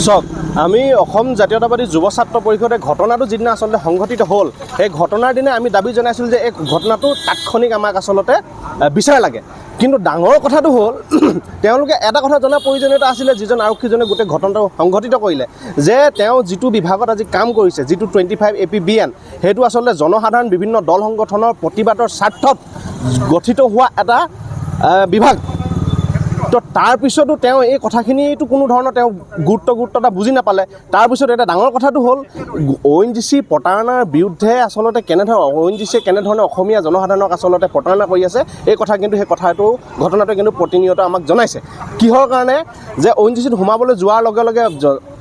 চাওক, আমি অসম জাতীয়তাবাদী যুৱ ছাত্ৰ পৰিষদে ঘটনাটো যিদিনা আচলতে সংঘটিত হ'ল, সেই ঘটনাৰ দিনা আমি দাবী জনাইছিলোঁ যে এই ঘটনাটো তাৎক্ষণিক আমাক আচলতে বিচাৰ লাগে। কিন্তু ডাঙৰ কথাটো হ'ল তেওঁলোকে এটা কথা জনাৰ প্ৰয়োজনীয়তা আছিলে, যিজন আৰক্ষীজনে গোটেই ঘটনাটো সংঘটিত কৰিলে, যে তেওঁ যিটো বিভাগত আজি কাম কৰিছে, যিটো 25 APBN, সেইটো আচলতে জনসাধাৰণ বিভিন্ন দল সংগঠনৰ প্ৰতিবাদৰ স্বাৰ্থত গঠিত হোৱা এটা বিভাগ। তো তাৰপিছতো তেওঁ এই কথাখিনিতো কোনো ধৰণৰ তেওঁ গুৰুত্ব এটা বুজি নাপালে। তাৰপিছত এটা ডাঙৰ কথাটো হ'ল ONGC প্ৰতাৰণাৰ বিৰুদ্ধে আচলতে ONGCয়ে কেনেধৰণে অসমীয়া জনসাধাৰণক আচলতে প্ৰতাৰণা কৰি আছে, এই কথা কিন্তু সেই ঘটনাটোৱে কিন্তু প্ৰতিনিয়ত আমাক জনাইছে। কিহৰ কাৰণে যে ONGCত সোমাবলৈ যোৱাৰ লগে লগে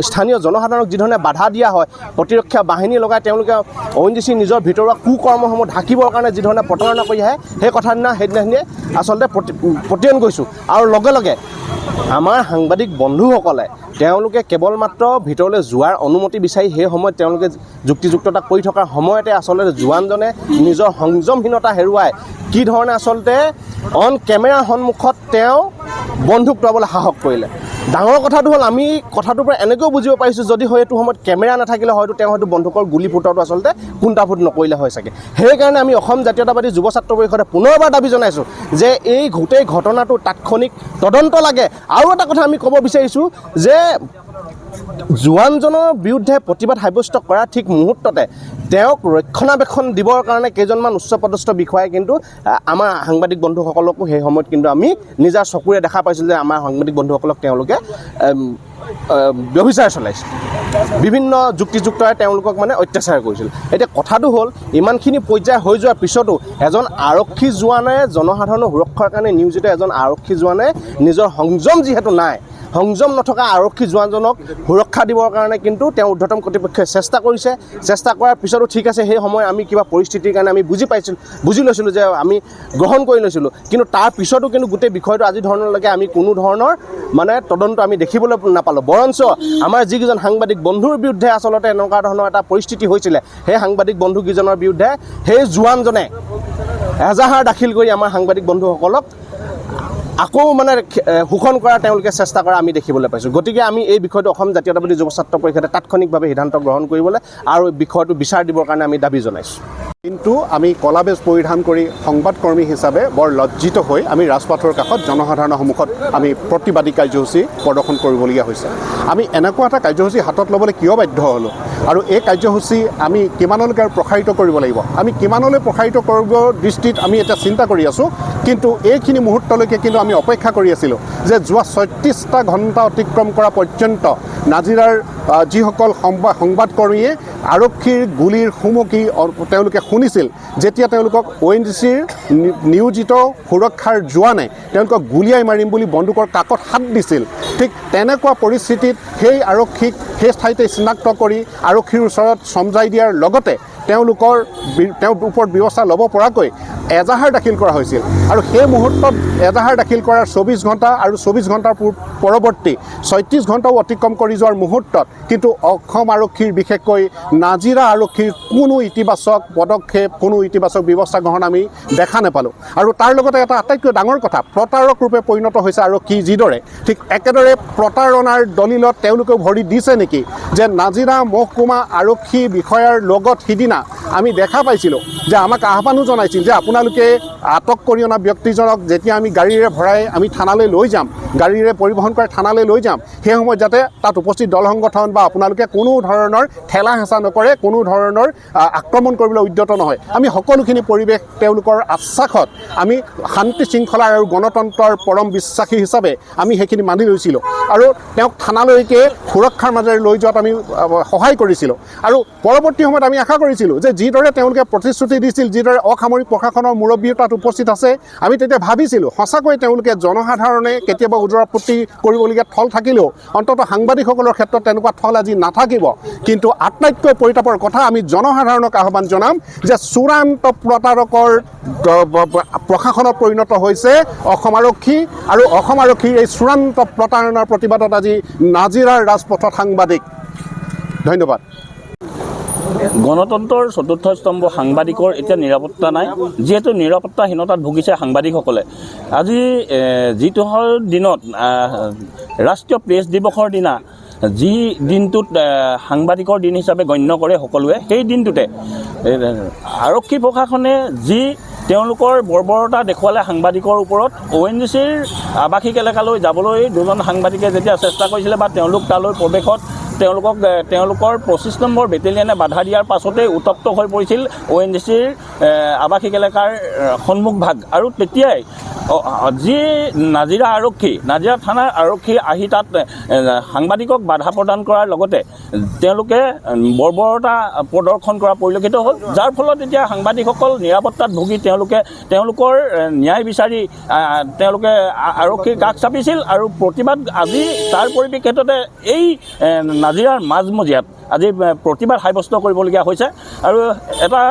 স্থানীয় জনসাধাৰণক যিধৰণে বাধা দিয়া হয়, প্ৰতিৰক্ষা বাহিনী লগাই তেওঁলোকে ONGC নিজৰ ভিতৰুৱা কুকৰ্মসমূহ ঢাকিবৰ কাৰণে যিধৰণে প্ৰতাৰণা কৰি আহে, সেই সেইদিনাখিনিয়ে আচলতে প্ৰতিয়ন কৰিছোঁ। আৰু লগে লগে আমাৰ সাংবাদিক বন্ধুসকলে তেওঁলোকে কেৱল মাত্ৰ ভিতৰলৈ যোৱাৰ অনুমতি বিচাৰি সেই সময়ত তেওঁলোকে যুক্তিযুক্ততা কৰি থকাৰ সময়তে আচলতে জোৱানজনে নিজৰ সংযমহীনতা হেৰুৱাই কি ধৰণে আচলতে অন কেমেৰাৰ সন্মুখত তেওঁ বন্দুক টোৱাবলৈ সাহস কৰিলে। ডাঙৰ কথাটো হ'ল আমি কথাটোৰ পৰা এনেকৈও বুজিব পাৰিছোঁ, যদি হয়তো সময়ত কেমেৰা নাথাকিলে হয়তো তেওঁ হয়তো বন্দুকৰ গুলী ফুটোৱাটো আচলতে কুণ্ঠাবোধ নকৰিলে হয় চাগে। সেইকাৰণে আমি অসম জাতীয়তাবাদী যুৱ ছাত্ৰ পৰিষদে পুনৰবাৰ দাবী জনাইছোঁ যে এই গোটেই ঘটনাটো তাৎক্ষণিক তদন্ত লাগে। আৰু এটা কথা আমি ক'ব বিচাৰিছোঁ যে জোৱানজনৰ বিৰুদ্ধে প্ৰতিবাদ সাব্যস্ত কৰা ঠিক মুহূৰ্ততে তেওঁক ৰক্ষণাবেক্ষণ দিবৰ কাৰণে কেইজনমান উচ্চপদস্থ বিষয়াই কিন্তু আমাৰ সাংবাদিক বন্ধুসকলকো সেই সময়ত কিন্তু আমি নিজৰ চকুৰে দেখা পাইছিলোঁ যে আমাৰ সাংবাদিক বন্ধুসকলক তেওঁলোকে ব্যভিচাৰ চলাইছিল, বিভিন্ন যুক্তিযুক্তৰে তেওঁলোকক মানে অত্যাচাৰ কৰিছিল। এতিয়া কথাটো হ'ল ইমানখিনি পৰ্যায় হৈ যোৱাৰ পিছতো এজন আৰক্ষী জোৱানে জনসাধাৰণৰ সুৰক্ষাৰ কাৰণে নিয়োজিত এজন আৰক্ষী জোৱানে নিজৰ সংযম যিহেতু নাই, সংযম নথকা আৰক্ষী জোৱানজনক সুৰক্ষা দিবৰ কাৰণে কিন্তু তেওঁ ঊৰ্ধ্বতম কৰ্তৃপক্ষই চেষ্টা কৰিছে। চেষ্টা কৰাৰ পিছতো ঠিক আছে, সেই সময় আমি কিবা পৰিস্থিতিৰ কাৰণে আমি বুজি লৈছিলোঁ যে আমি গ্ৰহণ কৰি লৈছিলোঁ। কিন্তু তাৰ পিছতো কিন্তু গোটেই বিষয়টো আজি ধৰণলৈকে আমি কোনো ধৰণৰ মানে তদন্ত আমি দেখিবলৈ নাপালোঁ। বৰঞ্চ আমাৰ যিকেইজন সাংবাদিক বন্ধুৰ বিৰুদ্ধে আচলতে এনেকুৱা ধৰণৰ এটা পৰিস্থিতি হৈছিলে, সেই সাংবাদিক বন্ধুকেইজনৰ বিৰুদ্ধে সেই জোৱানজনে এজাহাৰ দাখিল কৰি আমাৰ সাংবাদিক বন্ধুসকলক আকৌ মানে শোষণ কৰাৰ তেওঁলোকে চেষ্টা কৰা আমি দেখিবলৈ পাইছোঁ। গতিকে আমি এই বিষয়টো অসম জাতীয়তাবাদী যুৱ ছাত্ৰ পৰিষদে তাৎক্ষণিকভাৱে সিদ্ধান্ত গ্ৰহণ কৰিবলৈ আৰু বিষয়টো বিচাৰ দিবৰ কাৰণে আমি দাবী জনাইছোঁ। কিন্তু আমি কলা বেজ পৰিধান কৰি সংবাদকৰ্মী হিচাপে বৰ লজ্জিত হৈ আমি ৰাজপথৰ কাষত জনসাধাৰণৰ সন্মুখত আমি প্ৰতিবাদী কাৰ্যসূচী প্ৰদৰ্শন কৰিবলগীয়া হৈছে। আমি এনেকুৱা এটা কাৰ্যসূচী হাতত ল'বলৈ কিয় বাধ্য হ'লোঁ আৰু এই কাৰ্যসূচী আমি কিমানলৈকে প্ৰসাৰিত কৰিব লাগিব, আমি কিমানলৈ প্ৰসাৰিত কৰিব দৃষ্টিত আমি এতিয়া চিন্তা কৰি আছোঁ। কিন্তু এইখিনি মুহূৰ্তলৈকে কিন্তু আমি অপেক্ষা কৰি আছিলোঁ যে যোৱা 36টা ঘণ্টা অতিক্ৰম কৰা পৰ্যন্ত নাজিৰাৰ যিসকল সংবাদকৰ্মীয়ে আৰক্ষীৰ গুলীৰ সুমুকি তেওঁলোকে শুনিছিল, যেতিয়া তেওঁলোকক ONGCৰ নিয়োজিত সুৰক্ষাৰ জোৱানে তেওঁলোকক গুলীয়াই মাৰিম বুলি বন্দুকৰ কাকত হাত দিছিল, ঠিক তেনেকুৱা পৰিস্থিতিত সেই আৰক্ষীক সেই ঠাইতে চিনাক্ত কৰি আৰক্ষীৰ ওচৰত চমজাই দিয়াৰ লগতে তেওঁৰ ওপৰত ব্যৱস্থা ল'ব পৰাকৈ এজাহাৰ দাখিল কৰা হৈছিল। আৰু সেই মুহূৰ্তত এজাহাৰ দাখিল কৰাৰ 24 ঘণ্টা আৰু 24 ঘণ্টাৰ পৰৱৰ্তী 36 ঘণ্টাও অতিক্ৰম কৰি যোৱাৰ মুহূৰ্তত কিন্তু অসম আৰক্ষীৰ বিশেষকৈ নাজিৰা আৰক্ষীৰ কোনো ইতিবাচক পদক্ষেপ, কোনো ইতিবাচক ব্যৱস্থা গ্ৰহণ আমি দেখা নাপালোঁ। আৰু তাৰ লগতে এটা আটাইতকৈ ডাঙৰ কথা, প্ৰতাৰক ৰূপে পৰিণত হৈছে আৰক্ষী যিদৰে, ঠিক একেদৰে প্ৰতাৰণাৰ দলিলত তেওঁলোকেও ভৰি দিছে নেকি যে নাজিৰা মহকুমা আৰক্ষী বিষয়াৰ লগত সিদিনা আমি দেখা পাইছিলোঁ যে আমাক আহ্বানো জনাইছিল যে আপোনালোকে আটক কৰি অনা ব্যক্তিজনক যেতিয়া আমি গাড়ীৰে ভৰাই আমি থানালৈ লৈ যাম, গাড়ীৰে পৰিবহণ কৰি থানালৈ লৈ যাম, সেই সময়ত যাতে তাত উপস্থিত দল সংগঠন বা আপোনালোকে কোনো ধৰণৰ ঠেলা হেঁচা নকৰে, কোনো ধৰণৰ আক্ৰমণ কৰিবলৈ উদ্যত নহয়। আমি সকলোখিনি পৰিৱেশ তেওঁলোকৰ আশ্বাসত আমি শান্তি শৃংখলা আৰু গণতন্ত্ৰৰ পৰম বিশ্বাসী হিচাপে আমি সেইখিনি মানি লৈছিলোঁ আৰু তেওঁক থানালৈকে সুৰক্ষাৰ মাজেৰে লৈ যোৱাত আমি সহায় কৰিছিলোঁ। আৰু পৰৱৰ্তী সময়ত আমি আশা কৰিছিলোঁ যে যিদৰে তেওঁলোকে প্ৰতিশ্ৰুতি দিছিল, যিদৰে অসামৰিক প্ৰশাসনৰ মুৰব্বীও তাত উপস্থিত আছে, আমি তেতিয়া ভাবিছিলোঁ সঁচাকৈ তেওঁলোকে জনসাধাৰণে কেতিয়াবা ওজৰাপত্তি কৰিবলগীয়া থল থাকিলেও অন্ততঃ সাংবাদিকসকলৰ ক্ষেত্ৰত তেনেকুৱা থল আজি নাথাকিব। কিন্তু আটাইতকৈ পৰিতাপৰ কথা, আমি জনসাধাৰণক আহ্বান জনাম যে চূড়ান্ত প্ৰতাৰকৰ প্ৰশাসনত পৰিণত হৈছে অসম আৰক্ষী আৰু অসম আৰক্ষীৰ এই চূড়ান্ত প্ৰতাৰণাৰ প্ৰতিবাদত আজি নাজিৰাৰ ৰাজপথত সাংবাদিক। ধন্যবাদ। গণতন্ত্ৰৰ চতুৰ্থ স্তম্ভ সাংবাদিকৰ এতিয়া নিৰাপত্তা নাই, যিহেতু নিৰাপত্তাহীনতাত ভুগিছে সাংবাদিকসকলে। আজি যিটো দিনত ৰাষ্ট্ৰীয় প্ৰেছ দিৱসৰ দিনা যি দিনটোত সাংবাদিকৰ দিন হিচাপে গণ্য কৰে সকলোৱে, সেই দিনটোতে আৰক্ষী প্ৰশাসনে যি তেওঁলোকৰ বৰ্বৰতা দেখুৱালে সাংবাদিকৰ ওপৰত, ONGCৰ আৱাসিক এলেকালৈ যাবলৈ দুজন সাংবাদিকে যেতিয়া চেষ্টা কৰিছিলে বা তেওঁলোক তালৈ প্ৰৱেশত তেওঁলোকৰ 25 নম্বৰ বেটেলিয়নে বাধা দিয়াৰ পাছতেই উত্তপ্ত হৈ পৰিছিল ONGCৰ আৱাসিক এলেকাৰ সন্মুখভাগ। আৰু তেতিয়াই যি নাজিৰা থানাৰ আৰক্ষী আহি তাত সাংবাদিকক বাধা প্ৰদান কৰাৰ লগতে তেওঁলোকে বৰ্বৰতা প্ৰদৰ্শন কৰা পৰিলক্ষিত হ'ল, যাৰ ফলত এতিয়া সাংবাদিকসকল নিৰাপত্তাত ভুগি তেওঁলোকৰ ন্যায় বিচাৰি তেওঁলোকে আৰক্ষীৰ কাষ চাপিছিল। আৰু প্ৰতিবাদ আজি তাৰ পৰিপ্ৰেক্ষিততে এই নাজিৰাৰ মাজমজিয়াত আজি প্ৰতিবাদ সাব্যস্ত কৰিবলগীয়া হৈছে। আৰু এটা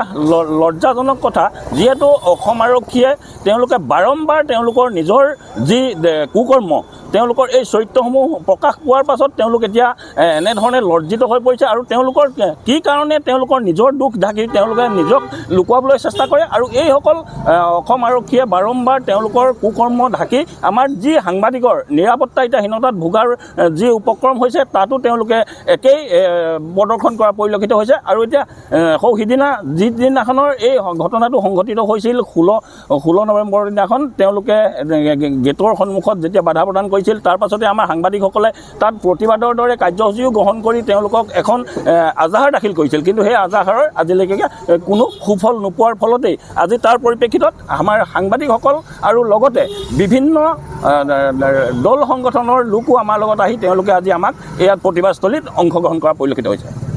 লজ্জাজনক কথা, যিহেতু অসম আৰক্ষীয়ে তেওঁলোকে বাৰম্বাৰ তেওঁলোকৰ নিজৰ যি কুকৰ্ম, তেওঁলোকৰ এই চৰিত্ৰসমূহ প্ৰকাশ পোৱাৰ পাছত তেওঁলোক এতিয়া এনেধৰণে লজ্জিত হৈ পৰিছে। আৰু তেওঁলোকৰ কি কাৰণে তেওঁলোকৰ নিজৰ দুখ ঢাকি তেওঁলোকে নিজক লুকুৱাবলৈ চেষ্টা কৰে। আৰু এইসকল অসম আৰক্ষীয়ে বাৰম্বাৰ তেওঁলোকৰ কুকৰ্ম ঢাকি আমাৰ যি সাংবাদিকৰ নিৰাপত্তাহীনতাত ভোগাৰ যি উপক্ৰম হৈছে, তাতো তেওঁলোকে একেই প্ৰদৰ্শন কৰা পৰিলক্ষিত হৈছে। আৰু এতিয়া সিদিনা যিদিনাখনৰ এই ঘটনাটো সংঘটিত হৈছিল 16 নৱেম্বৰৰ দিনাখন, তেওঁলোকে গেটৰ সন্মুখত যেতিয়া বাধা প্ৰদান কৰিছিল, তাৰ পাছতে আমাৰ সাংবাদিকসকলে তাত প্ৰতিবাদৰ দৰে কাৰ্যসূচীও গ্ৰহণ কৰি তেওঁলোকক এখন আজাহাৰ দাখিল কৰিছিল। কিন্তু সেই আজাহাৰৰ আজিলৈকে কোনো সুফল নোপোৱাৰ ফলতেই আজি তাৰ পৰিপ্ৰেক্ষিতত আমাৰ সাংবাদিকসকল আৰু লগতে বিভিন্ন দল সংগঠনৰ লোকো আমাৰ লগত আহি তেওঁলোকে আজি আমাক ইয়াত প্ৰতিবাদস্থলীত অংশগ্ৰহণ কৰা পৰিলক্ষিত হৈছে।